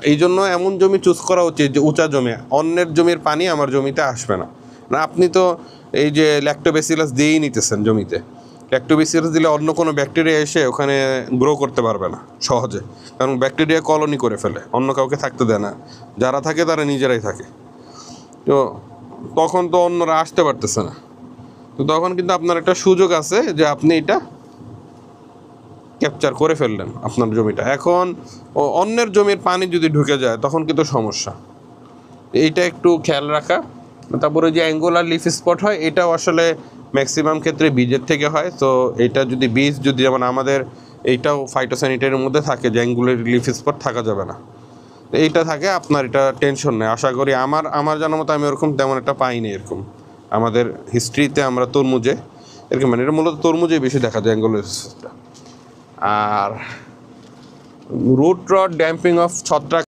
এই জন্য এমন জমি চুজ করা উচিত যে উঁচা জমি, অন্যের জমির পানি আমার জমিতে আসবে না। না আপনি তো এই যে ল্যাক্টোব্যাসিলাস দিয়েই নিতেছেন জমিতে, ল্যাক্টোব্যাসিলাস দিলে অন্য কোনো ব্যাকটেরিয়া এসে ওখানে গ্রো করতে পারবে না সহজে, কারণ ব্যাকটেরিয়া কলোনি করে ফেলে, অন্য কাউকে থাকতে দেয় না, যারা থাকে তারা নিজেরাই থাকে। তো তখন তো অন্যরা আসতে পারতেছে না। তো তখন কিন্তু আপনার একটা সুযোগ আছে যে আপনি এটা ক্যাপচার করে ফেললেন আপনার জমিটা। এখন অন্যের জমির পানি যদি ঢুকে যায় তখন কিন্তু সমস্যা, এইটা একটু খেয়াল রাখা। তারপরে যে অ্যাঙ্গুলার লিফ স্পট হয়, এটাও আসলে ম্যাক্সিমাম ক্ষেত্রে বীজের থেকে হয়। তো এটা যদি বীজ যদি যেমন আমাদের এইটাও ফাইটোস্যানিটারির মধ্যে থাকে যে অ্যাঙ্গুলার লিফ স্পট থাকা যাবে না, এইটা থাকে আপনার, এটা টেনশন নেই। আশা করি আমার জানার মতো আমি ওরকম তেমন একটা পাইনি এরকম আমাদের হিস্ট্রিতে। আমরা তরমুজে এরকম, মানে এটা মূলত তরমুজেই বেশি দেখা যায় অ্যাঙ্গুলার লিফ স্পটটা। আর রুট রড ড্যাম্পিং অফ ছত্রাক